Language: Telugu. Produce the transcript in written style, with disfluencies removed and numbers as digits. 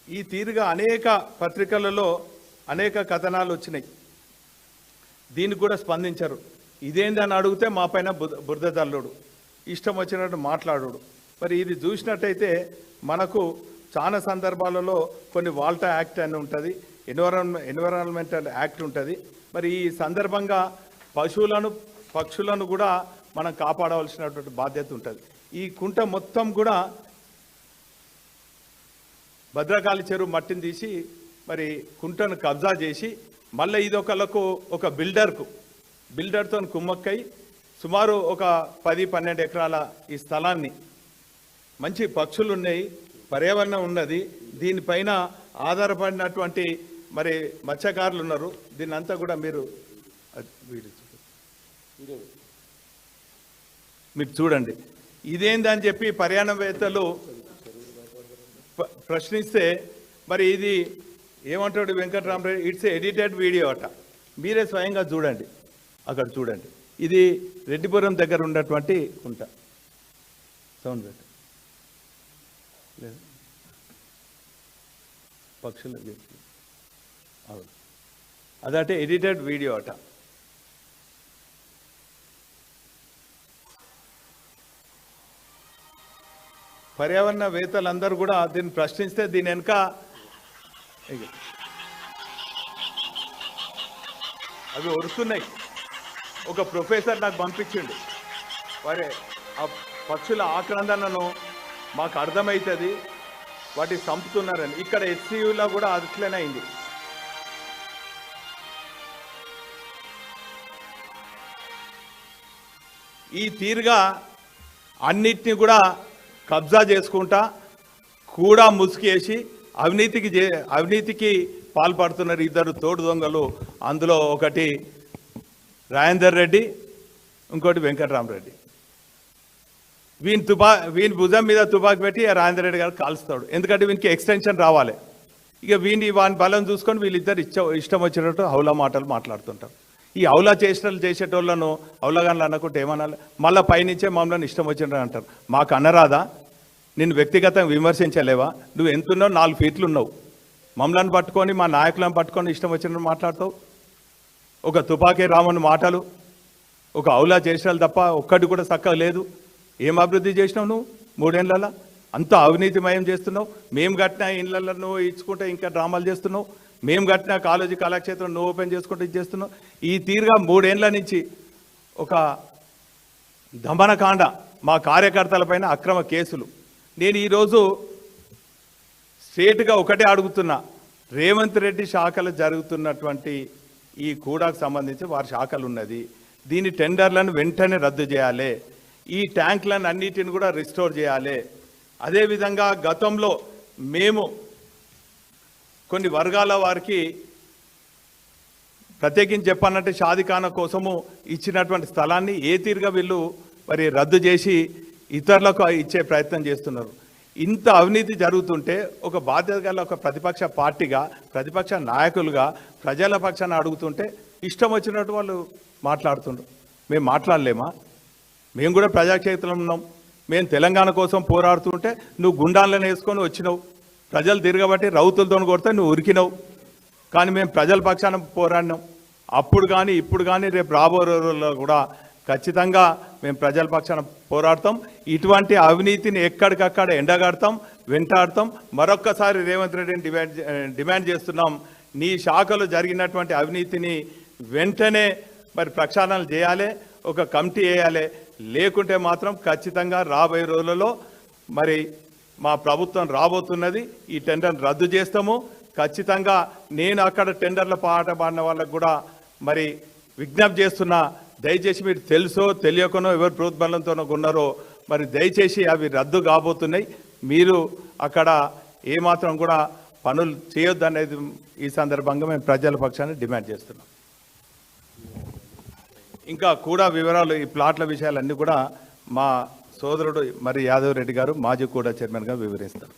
ఈ తీరుగా అనేక పత్రికలలో అనేక కథనాలు వచ్చినాయి. దీనికి కూడా స్పందించరు. ఇదేందని అడిగితే మా పైన బురద జల్లుడు, ఇష్టం వచ్చినట్టు మాట్లాడు. మరి ఇది చూసినట్టయితే మనకు చాలా సందర్భాలలో కొన్ని వాల్టా యాక్ట్ అని ఉంటుంది, ఎన్విరాన్మెంటల్ యాక్ట్ ఉంటుంది. మరి ఈ సందర్భంగా పక్షులను కూడా మనం కాపాడవలసినటువంటి బాధ్యత ఉంటుంది. ఈ కుంట మొత్తం కూడా భద్రకాళి చెరువు మట్టిని తీసి మరి కుంటను కబ్జా చేసి మళ్ళీ ఇదొకళ్ళకు ఒక బిల్డర్తో కుమ్మక్కై సుమారు ఒక 10-12 ఎకరాల ఈ స్థలాన్ని, మంచి పక్షులు ఉన్నాయి, పర్యావరణం ఉన్నది, దీనిపైన ఆధారపడినటువంటి మరి మత్స్యకారులు ఉన్నారు. దీన్ని అంతా కూడా మీరు చూడండి. ఇదేందని చెప్పి పర్యావరణవేత్తలు ప్రశ్నిస్తే మరి ఇది ఏమంటాడు వెంకటరామరెడ్డి, ఇట్స్ ఎడిటెడ్ వీడియో అట. మీరే స్వయంగా చూడండి, అక్కడ చూడండి. ఇది రెడ్డిపురం దగ్గర ఉన్నటువంటి కుంట. సౌండ్ పెట్ట లేదు, పక్షులు అవును, అదంటే ఎడిటెడ్ వీడియో అట. పర్యావరణవేత్తలందరూ కూడా దీన్ని ప్రశ్నిస్తే దీని వెనుక అవి వరుస్తున్నాయి. ఒక ప్రొఫెసర్ నాకు పంపించిండు, వారే ఆ పక్షుల ఆక్రందనను మాకు అర్థమవుతుంది, వాటిని చంపుతున్నారని. ఇక్కడ ఎస్సీయూలో కూడా అట్లనే అయింది. ఈ తీరుగా అన్నిటిని కూడా కబ్జా చేసుకుంటా కూడా ముసుకేసి అవినీతికి పాల్పడుతున్నారు ఇద్దరు తోడు దొంగలు. అందులో ఒకటి రాజేందర్ రెడ్డి, ఇంకోటి వెంకటరామరెడ్డి. వీని భుజం మీద తుపాకి పెట్టి రాజేందర్ రెడ్డి గారు కాల్స్తాడు, ఎందుకంటే వీనికి ఎక్స్టెన్షన్ రావాలి. ఇక వాని బలం చూసుకొని వీళ్ళిద్దరు ఇష్టం వచ్చినట్టు హౌలా మాటలు మాట్లాడుతుంటారు. ఈ హౌలా చేసేటోళ్ళను హౌలాగాన్లు అనకుంటే ఏమనాలి? మళ్ళీ పైనుంచే మమ్మల్ని ఇష్టం వచ్చినట్టు అంటారు. మాకు అనరాదా? నిన్ను వ్యక్తిగతంగా విమర్శించలేవా? నువ్వు ఎంతున్నావు? 4 ఫీట్లు ఉన్నావు. మమ్మల్ని పట్టుకొని మా నాయకులను పట్టుకొని ఇష్టం వచ్చినట్టు మాట్లాడతావు. ఒక తుపాకీ రామన్ మాటలు, ఒక హౌలా చేసినాలు తప్ప ఒక్కటి కూడా చక్కగా లేదు. ఏం అభివృద్ధి చేసినావు నువ్వు 3 ఏళ్ళలో? అంతా అవినీతిమయం చేస్తున్నావు. మేము కట్టిన ఇళ్ళల్లో నువ్వు ఇచ్చుకుంటే ఇంకా డ్రామాలు చేస్తున్నావు. మేము కట్టిన కాలేజీ కళాక్షేత్రం నువ్వు ఓపెన్ చేసుకుంటూ ఇది చేస్తున్నావు. ఈ తీరుగా 3 ఏళ్ళ నుంచి ఒక దమనకాండ, మా కార్యకర్తలపైన అక్రమ కేసులు. నేను ఈరోజు స్ట్రేట్గా ఒకటే అడుగుతున్నా, రేవంత్ రెడ్డి శాఖలు జరుగుతున్నటువంటి ఈ కూడాకు సంబంధించి వారి శాఖలు ఉన్నది, దీని టెండర్లను వెంటనే రద్దు చేయాలి, ఈ ట్యాంకులను అన్నిటిని కూడా రిస్టోర్ చేయాలి. అదేవిధంగా గతంలో మేము కొన్ని వర్గాల వారికి ప్రత్యేకించి చెప్పాలంటే షాదిఖానా కోసము ఇచ్చినటువంటి స్థలాన్ని ఏ తీరుగా వీళ్ళు మరి రద్దు చేసి ఇతరులకు ఇచ్చే ప్రయత్నం చేస్తున్నారు. ఇంత అవినీతి జరుగుతుంటే ఒక బాధ్యత గల ఒక ప్రతిపక్ష పార్టీగా, ప్రతిపక్ష నాయకులుగా ప్రజల పక్షాన అడుగుతుంటే ఇష్టం వచ్చినట్టు వాళ్ళు మాట్లాడుతుండ్రు. మేము మాట్లాడలేమా? మేము కూడా ప్రజాక్షేత్రంలో ఉన్నాం. మేము తెలంగాణ కోసం పోరాడుతుంటే నువ్వు గుండాలను వేసుకొని వచ్చినావు, ప్రజలు తిరగబట్టి రౌతులతో కొడితే నువ్వు ఉరికినావు. కానీ మేము ప్రజల పక్షాన పోరాడినాం. అప్పుడు కానీ ఇప్పుడు కానీ రేపు రాబో రోజుల్లో కూడా ఖచ్చితంగా మేము ప్రజల పక్షాన పోరాడతాం. ఇటువంటి అవినీతిని ఎక్కడికక్కడ ఎండగడతాం, వెంటాడతాం. మరొక్కసారి రేవంత్ రెడ్డిని డిమాండ్ చేస్తున్నాం, నీ శాఖలో జరిగినటువంటి అవినీతిని వెంటనే మరి ప్రక్షాళన చేయాలి, ఒక కమిటీ వేయాలి. లేకుంటే మాత్రం ఖచ్చితంగా రాబోయే రోజులలో మరి మా ప్రభుత్వం రాబోతున్నది, ఈ టెండర్ని రద్దు చేస్తాము. ఖచ్చితంగా నేను అక్కడ టెండర్ల పాట పాడిన వాళ్ళకు కూడా మరి విజ్ఞప్తి చేస్తున్నా, దయచేసి మీరు తెలుసో తెలియకనో ఎవరు ప్రోద్బలంతోనో ఉన్నారో మరి దయచేసి అవి రద్దు కాబోతున్నాయి. మీరు అక్కడ ఏమాత్రం కూడా పనులు చేయొద్దు అనేది ఈ సందర్భంగా మేము ప్రజల పక్షాన్ని డిమాండ్ చేస్తున్నాం. ఇంకా కూడా వివరాలు, ఈ ప్లాట్ల విషయాలన్నీ కూడా మా సోదరుడు మరి యాదవ్ రెడ్డి గారు, మాజీ కూడా చైర్మన్గా వివరిస్తారు.